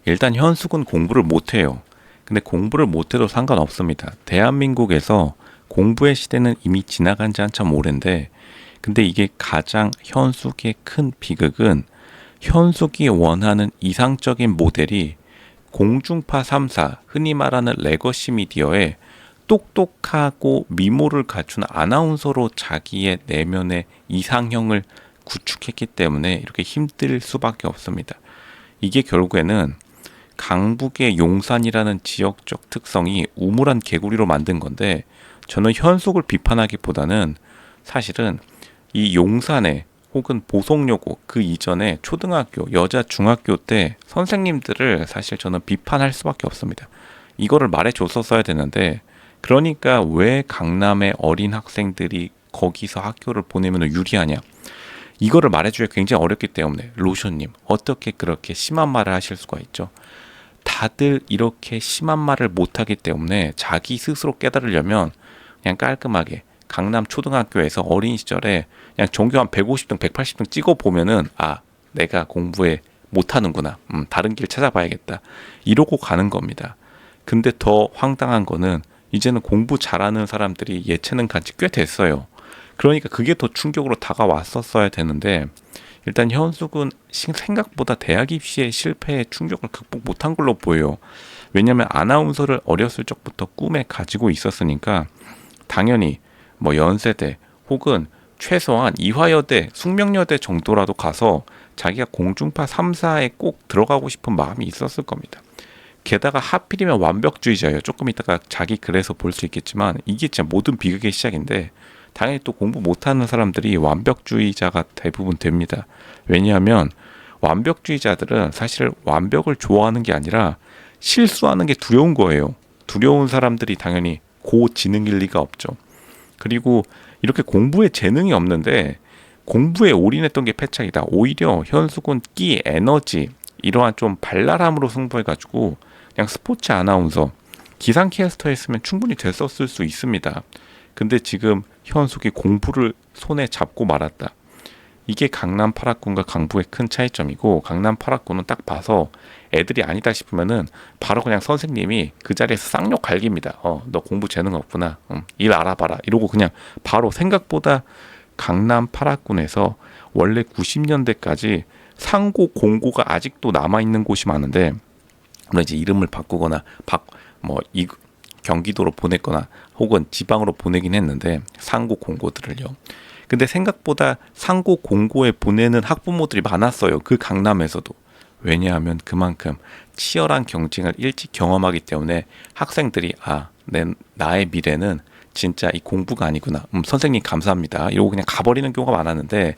일단 현숙은 공부를 못해요. 근데 공부를 못해도 상관없습니다. 대한민국에서 공부의 시대는 이미 지나간 지 한참 오랜데, 근데 이게 가장 현숙의 큰 비극은 현숙이 원하는 이상적인 모델이 공중파 3사, 흔히 말하는 레거시 미디어에 똑똑하고 미모를 갖춘 아나운서로 자기의 내면의 이상형을 구축했기 때문에 이렇게 힘들 수밖에 없습니다. 이게 결국에는 강북의 용산이라는 지역적 특성이 우물한 개구리로 만든 건데, 저는 현숙을 비판하기보다는 사실은 이 용산에 혹은 보성여고 그 이전에 초등학교, 여자 중학교 때 선생님들을 사실 저는 비판할 수밖에 없습니다. 이거를 말해줬었어야 되는데, 그러니까 왜 강남의 어린 학생들이 거기서 학교를 보내면 유리하냐? 이거를 말해주기가 굉장히 어렵기 때문에, 로션님 어떻게 그렇게 심한 말을 하실 수가 있죠? 다들 이렇게 심한 말을 못하기 때문에 자기 스스로 깨달으려면 그냥 깔끔하게 강남 초등학교에서 어린 시절에 그냥 전교 한 150등, 180등 찍어 보면은, 아, 내가 공부에 못하는구나. 다른 길 찾아봐야겠다. 이러고 가는 겁니다. 근데 더 황당한 거는 이제는 공부 잘하는 사람들이 예체능 간지 꽤 됐어요. 그러니까 그게 더 충격으로 다가왔었어야 되는데, 일단 현숙은 생각보다 대학 입시의 실패에 충격을 극복 못한 걸로 보여요. 왜냐면 아나운서를 어렸을 적부터 꿈에 가지고 있었으니까 당연히 뭐 연세대 혹은 최소한 이화여대, 숙명여대 정도라도 가서 자기가 공중파 3사에 꼭 들어가고 싶은 마음이 있었을 겁니다. 게다가 하필이면 완벽주의자예요. 조금 이따가 자기 글에서 볼 수 있겠지만 이게 진짜 모든 비극의 시작인데, 당연히 또 공부 못하는 사람들이 완벽주의자가 대부분 됩니다. 왜냐하면 완벽주의자들은 사실 완벽을 좋아하는 게 아니라 실수하는 게 두려운 거예요. 두려운 사람들이 당연히 고지능일 리가 없죠. 그리고 이렇게 공부에 재능이 없는데 공부에 올인했던 게 패착이다. 오히려 현숙은 끼, 에너지, 이러한 좀 발랄함으로 승부해가지고 그냥 스포츠 아나운서, 기상캐스터 했으면 충분히 됐었을 수 있습니다. 근데 지금 현숙이 공부를 손에 잡고 말았다. 이게 강남 8학군과 강북의 큰 차이점이고, 강남 8학군은 딱 봐서 애들이 아니다 싶으면은 바로 그냥 선생님이 그 자리에서 쌍욕 갈깁니다. 너 공부 재능 없구나. 일 알아봐라. 이러고 그냥 바로. 생각보다 강남 8학군에서 원래 90년대까지 상고 공고가 아직도 남아있는 곳이 많은데, 물론 이제 이름을 바꾸거나 경기도로 보냈거나 혹은 지방으로 보내긴 했는데, 상고 공고들을요. 근데 생각보다 상고 공고에 보내는 학부모들이 많았어요. 그 강남에서도. 왜냐하면 그만큼 치열한 경쟁을 일찍 경험하기 때문에 학생들이, 나의 미래는 진짜 이 공부가 아니구나. 선생님 감사합니다. 이러고 그냥 가버리는 경우가 많았는데,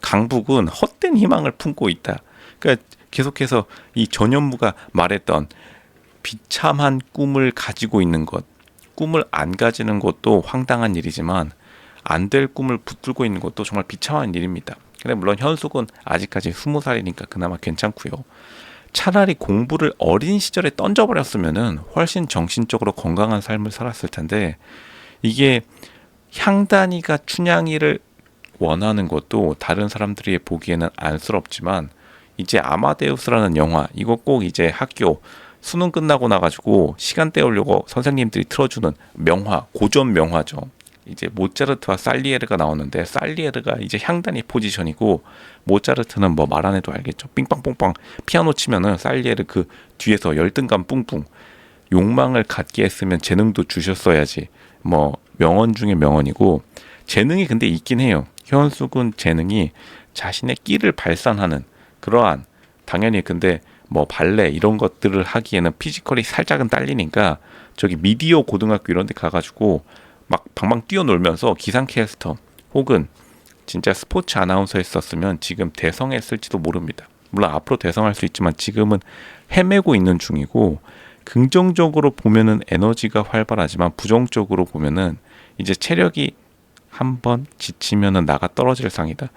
강북은 헛된 희망을 품고 있다. 그러니까 계속해서 이 전현무가 말했던 비참한 꿈을 가지고 있는 것, 꿈을 안 가지는 것도 황당한 일이지만 안 될 꿈을 붙들고 있는 것도 정말 비참한 일입니다. 근데 물론 현숙은 아직까지 20살이니까 그나마 괜찮고요. 차라리 공부를 어린 시절에 던져버렸으면은 훨씬 정신적으로 건강한 삶을 살았을 텐데, 이게 향단이가 춘향이를 원하는 것도 다른 사람들이 보기에는 안쓰럽지만, 이제 아마데우스라는 영화, 이거 꼭 이제 학교 수능 끝나고 나가지고 시간 때우려고 선생님들이 틀어주는 명화, 고전 명화죠. 이제 모차르트와 살리에르가 나오는데, 살리에르가 이제 향단이 포지션이고, 모차르트는 뭐 말 안 해도 알겠죠. 삥빵뽕빵 피아노 치면은 살리에르 그 뒤에서 열등감 뿡뿡. 욕망을 갖게 했으면 재능도 주셨어야지. 뭐 명언 중에 명언이고, 재능이 근데 있긴 해요. 현숙은 재능이 자신의 끼를 발산하는 그러한, 당연히 근데 뭐 발레 이런 것들을 하기에는 피지컬이 살짝은 딸리니까 저기 미디어 고등학교 이런 데 가가지고 막 방방 뛰어놀면서 기상캐스터 혹은 진짜 스포츠 아나운서 했었으면 지금 대성했을지도 모릅니다. 물론 앞으로 대성할 수 있지만 지금은 헤매고 있는 중이고, 긍정적으로 보면은 에너지가 활발하지만 부정적으로 보면은 이제 체력이 한번 지치면은 나가 떨어질 상이다.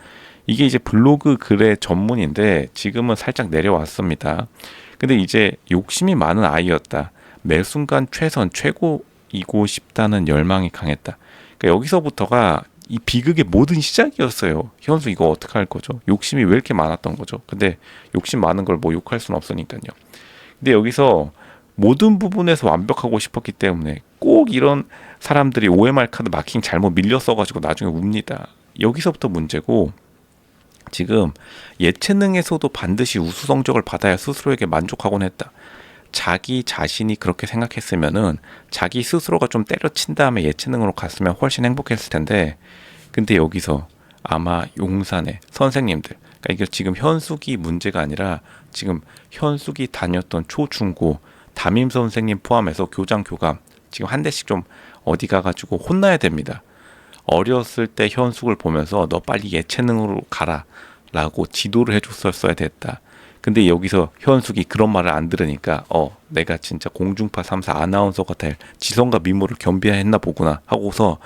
이게 이제 블로그 글의 전문인데 지금은 살짝 내려왔습니다. 근데 이제 욕심이 많은 아이였다. 매 순간 최선, 최고이고 싶다는 열망이 강했다. 그러니까 여기서부터가 이 비극의 모든 시작이었어요. 현수 이거 어떡할 거죠? 욕심이 왜 이렇게 많았던 거죠? 근데 욕심 많은 걸 뭐 욕할 수는 없으니까요. 근데 여기서 모든 부분에서 완벽하고 싶었기 때문에 꼭 이런 사람들이 OMR 카드 마킹 잘못 밀려 써가지고 나중에 웁니다. 여기서부터 문제고, 지금 예체능에서도 반드시 우수 성적을 받아야 스스로에게 만족하곤 했다. 자기 자신이 그렇게 생각했으면은 자기 스스로가 좀 때려친 다음에 예체능으로 갔으면 훨씬 행복했을 텐데, 근데 여기서 아마 용산의 선생님들, 그러니까 이게 지금 현숙이 문제가 아니라 지금 현숙이 다녔던 초중고 담임 선생님 포함해서 교장 교감 지금 한 대씩 좀 어디 가가지고 혼나야 됩니다. 어렸을 때 현숙을 보면서 너 빨리 예체능으로 가라 라고 지도를 해줬었어야 됐다. 근데 여기서 현숙이 그런 말을 안 들으니까 내가 진짜 공중파 3사 아나운서가 될 지성과 미모를 겸비했나 보구나 하고서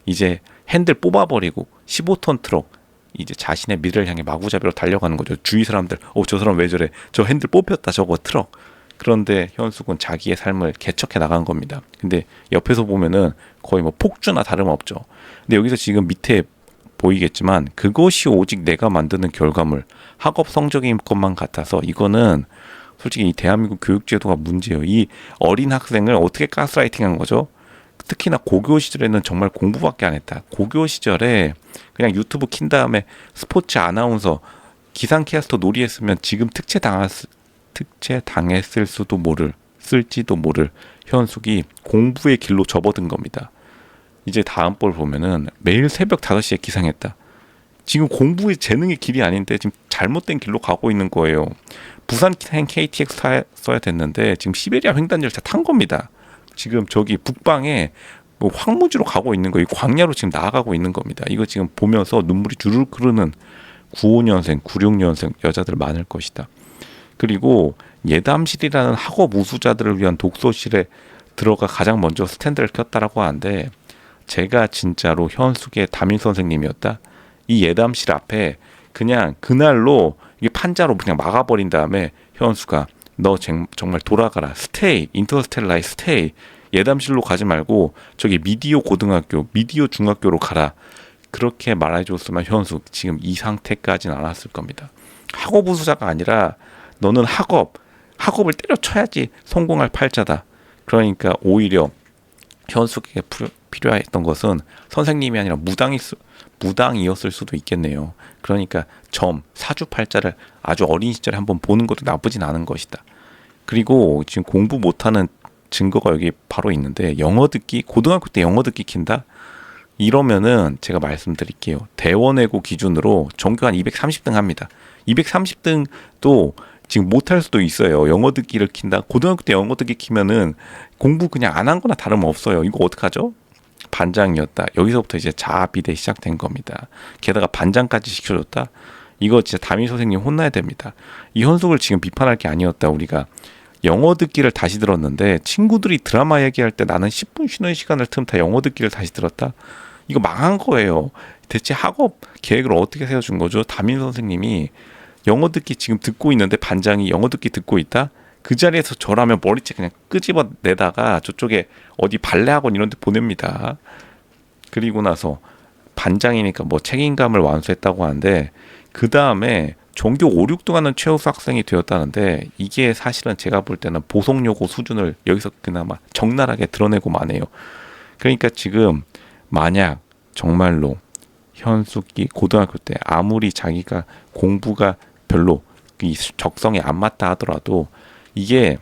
이제 핸들 뽑아버리고 15톤 트럭 이제 자신의 미래를 향해 마구잡이로 달려가는 거죠. 주위 사람들 저 사람 왜 저래, 저 핸들 뽑혔다 저거 트럭. 그런데 현숙은 자기의 삶을 개척해 나간 겁니다. 근데 옆에서 보면은 거의 뭐 폭주나 다름없죠. 근데 여기서 지금 밑에 보이겠지만 그것이 오직 내가 만드는 결과물, 학업 성적인 것만 같아서 이거는 솔직히 이 대한민국 교육제도가 문제예요. 이 어린 학생을 어떻게 가스라이팅한 거죠? 특히나 고교 시절에는 정말 공부밖에 안 했다. 고교 시절에 그냥 유튜브 킨 다음에 스포츠 아나운서, 기상캐스터 놀이했으면 지금 특채 당했을 수도 모를, 쓸지도 모를 현숙이 공부의 길로 접어든 겁니다. 이제 다음 볼 보면은 매일 새벽 5시에 기상했다. 지금 공부의 재능의 길이 아닌데 지금 잘못된 길로 가고 있는 거예요. 부산 KTX 써야 됐는데 지금 시베리아 횡단 열차 탄 겁니다. 지금 저기 북방에 뭐 황무지로 가고 있는 거예요. 광야로 지금 나아가고 있는 겁니다. 이거 지금 보면서 눈물이 주르륵 흐르는 95년생, 96년생 여자들 많을 것이다. 그리고 예담실이라는 학업 우수자들을 위한 독서실에 들어가 가장 먼저 스탠드를 켰다라고 하는데, 제가 진짜로 현숙의 담임 선생님이었다. 이 예담실 앞에 그냥 그날로 이게 판자로 그냥 막아버린 다음에 현숙아 너 정말 돌아가라, 스테이, 인터스텔라의 스테이, 예담실로 가지 말고 저기 미디어 고등학교, 미디어 중학교로 가라. 그렇게 말해줬으면 현숙 지금 이 상태까지는 않았을 겁니다. 학업 우수자가 아니라 너는 학업을 때려쳐야지 성공할 팔자다. 그러니까 오히려 현숙에게 필요했던 것은 선생님이 아니라 무당이었을 수도 있겠네요. 그러니까 사주팔자를 아주 어린 시절에 한번 보는 것도 나쁘진 않은 것이다. 그리고 지금 공부 못하는 증거가 여기 바로 있는데, 영어 듣기, 고등학교 때 영어 듣기 킨다? 이러면은 제가 말씀드릴게요. 대원외고 기준으로 전교 한 230등 합니다. 230등도 지금 못할 수도 있어요. 영어 듣기를 킨다. 고등학교 때 영어 듣기 키면은 공부 그냥 안 한 거나 다름없어요. 이거 어떡하죠? 반장이었다. 여기서부터 이제 자아비대 시작된 겁니다. 게다가 반장까지 시켜줬다. 이거 진짜 담임 선생님 혼나야 됩니다. 이 현숙을 지금 비판할 게 아니었다. 우리가 영어 듣기를 다시 들었는데 친구들이 드라마 얘기할 때 나는 10분 쉬는 시간을 틈타 영어 듣기를 다시 들었다. 이거 망한 거예요. 대체 학업 계획을 어떻게 세워준 거죠? 담임 선생님이 영어 듣기 지금 듣고 있는데 반장이 영어 듣기 듣고 있다? 그 자리에서 저라면 머리채 그냥 끄집어 내다가 저쪽에 어디 발레 학원 이런 데 보냅니다. 그리고 나서 반장이니까 뭐 책임감을 완수했다고 하는데, 그 다음에 전교 5, 6등 하는 최우수 학생이 되었다는데, 이게 사실은 제가 볼 때는 보석요고 수준을 여기서 그나마 적나라하게 드러내고 마네요. 그러니까 지금 만약 정말로 현숙이 고등학교 때 아무리 자기가 공부가 별로 이 적성에 안 맞다 하더라도, 이게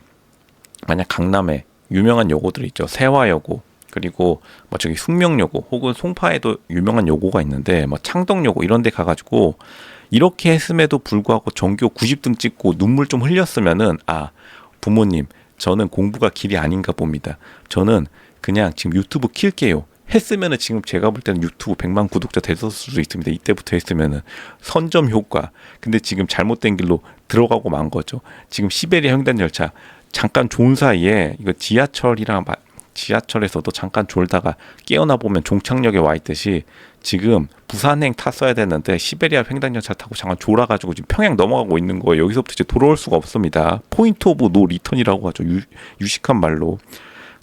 만약 강남에 유명한 요고들 있죠. 세화여고, 그리고 뭐 저기 숙명여고, 혹은 송파에도 유명한 요고가 있는데 뭐 창덕여고 이런 데 가가지고 이렇게 했음에도 불구하고 전교 90등 찍고 눈물 좀 흘렸으면은, 부모님 저는 공부가 길이 아닌가 봅니다. 저는 그냥 지금 유튜브 킬게요 했으면은 지금 제가 볼 때는 유튜브 100만 구독자 됐을 수도 있습니다. 이때부터 했으면은 선점 효과. 근데 지금 잘못된 길로 들어가고 만 거죠. 지금 시베리아 횡단 열차 잠깐 존 사이에, 이거 지하철에서도 잠깐 졸다가 깨어나 보면 종착역에 와 있듯이 지금 부산행 탔어야 됐는데 시베리아 횡단열차 타고 잠깐 졸아가지고 지금 평양 넘어가고 있는 거예요. 여기서부터 이제 돌아올 수가 없습니다. 포인트 오브 노 리턴이라고 하죠. 유식한 말로.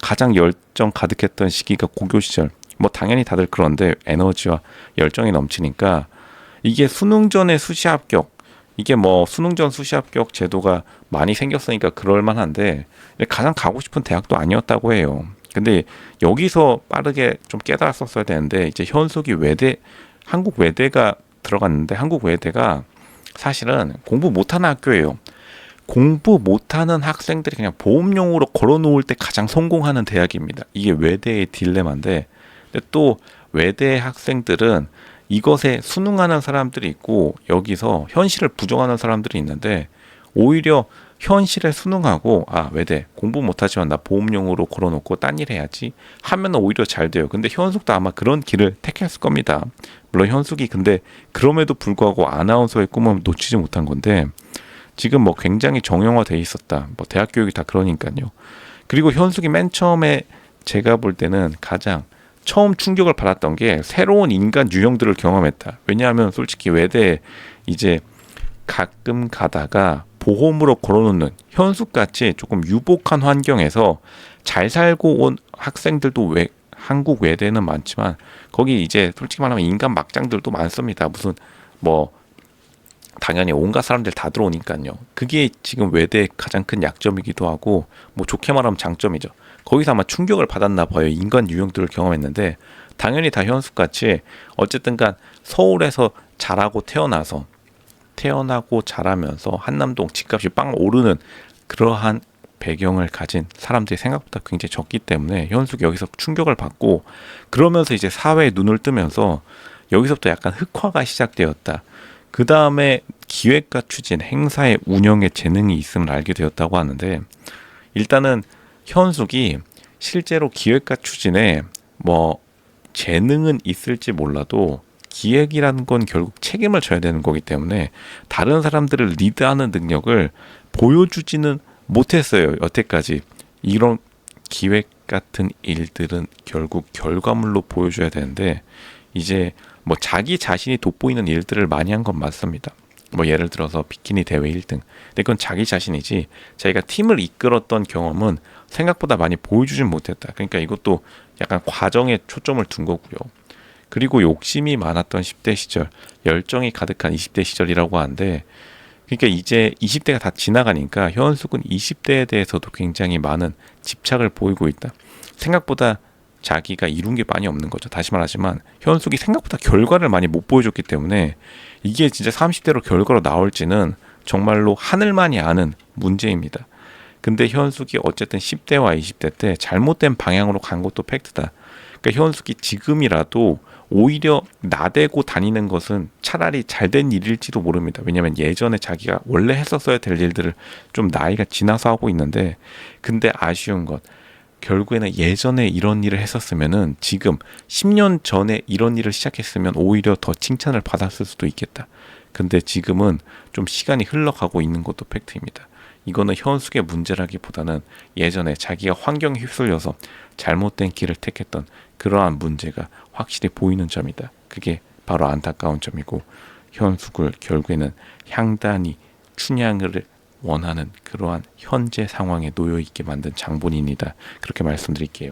가장 열정 가득했던 시기가 고교 시절. 뭐 당연히 다들 그런데 에너지와 열정이 넘치니까 이게 수능 전에 수시 합격, 이게 뭐 수능 전 수시 합격 제도가 많이 생겼으니까 그럴 만한데 가장 가고 싶은 대학도 아니었다고 해요. 근데 여기서 빠르게 좀 깨달았었어야 되는데 이제 현숙이 외대 한국 외대가 들어갔는데 한국 외대가 사실은 공부 못하는 학교예요. 공부 못하는 학생들이 그냥 보험용으로 걸어놓을 때 가장 성공하는 대학입니다. 이게 외대의 딜레마인데 근데 또 외대 학생들은 이것에 순응하는 사람들이 있고 여기서 현실을 부정하는 사람들이 있는데 오히려 현실에 순응하고 외대 공부 못하지만 나 보험용으로 걸어놓고 딴 일 해야지 하면 오히려 잘 돼요. 근데 현숙도 아마 그런 길을 택했을 겁니다. 물론 현숙이 근데 그럼에도 불구하고 아나운서의 꿈은 놓치지 못한 건데 지금 뭐 굉장히 정형화돼 있었다. 뭐 대학 교육이 다 그러니까요. 그리고 현숙이 맨 처음에 제가 볼 때는 가장 처음 충격을 받았던 게 새로운 인간 유형들을 경험했다. 왜냐하면 솔직히 외대에 이제 가끔 가다가 보험으로 걸어놓는 현숙같이 조금 유복한 환경에서 잘 살고 온 학생들도 한국 외대는 많지만 거기 이제 솔직히 말하면 인간 막장들도 많습니다. 무슨 뭐 당연히 온갖 사람들 다 들어오니까요. 그게 지금 외대의 가장 큰 약점이기도 하고 뭐 좋게 말하면 장점이죠. 거기서 아마 충격을 받았나 봐요. 인간 유형들을 경험했는데 당연히 다 현숙같이 어쨌든간 서울에서 자라고 태어나고 자라면서 한남동 집값이 빵 오르는 그러한 배경을 가진 사람들이 생각보다 굉장히 적기 때문에 현숙이 여기서 충격을 받고 그러면서 이제 사회에 눈을 뜨면서 여기서부터 약간 흑화가 시작되었다. 그 다음에 기획과 추진, 행사의 운영에 재능이 있음을 알게 되었다고 하는데 일단은 현숙이 실제로 기획과 추진에 뭐 재능은 있을지 몰라도 기획이라는 건 결국 책임을 져야 되는 거기 때문에 다른 사람들을 리드하는 능력을 보여주지는 못했어요. 여태까지. 이런 기획 같은 일들은 결국 결과물로 보여줘야 되는데 이제 뭐 자기 자신이 돋보이는 일들을 많이 한 건 맞습니다. 뭐 예를 들어서 비키니 대회 1등. 근데 그건 자기 자신이지 자기가 팀을 이끌었던 경험은 생각보다 많이 보여주진 못했다. 그러니까 이것도 약간 과정에 초점을 둔 거고요. 그리고 욕심이 많았던 10대 시절, 열정이 가득한 20대 시절이라고 하는데 그러니까 이제 20대가 다 지나가니까 현숙은 20대에 대해서도 굉장히 많은 집착을 보이고 있다. 생각보다 자기가 이룬 게 많이 없는 거죠. 다시 말하지만 현숙이 생각보다 결과를 많이 못 보여줬기 때문에 이게 진짜 30대로 결과로 나올지는 정말로 하늘만이 아는 문제입니다. 근데 현숙이 어쨌든 10대와 20대 때 잘못된 방향으로 간 것도 팩트다. 그러니까 현숙이 지금이라도 오히려 나대고 다니는 것은 차라리 잘된 일일지도 모릅니다. 왜냐하면 예전에 자기가 원래 했었어야 될 일들을 좀 나이가 지나서 하고 있는데 근데 아쉬운 것 결국에는 예전에 이런 일을 했었으면은 지금 10년 전에 이런 일을 시작했으면 오히려 더 칭찬을 받았을 수도 있겠다. 근데 지금은 좀 시간이 흘러가고 있는 것도 팩트입니다. 이거는 현숙의 문제라기보다는 예전에 자기가 환경에 휩쓸려서 잘못된 길을 택했던 그러한 문제가 확실히 보이는 점이다. 그게 바로 안타까운 점이고 현숙을 결국에는 향단이 춘향을 원하는 그러한 현재 상황에 놓여 있게 만든 장본인이다. 그렇게 말씀드릴게요.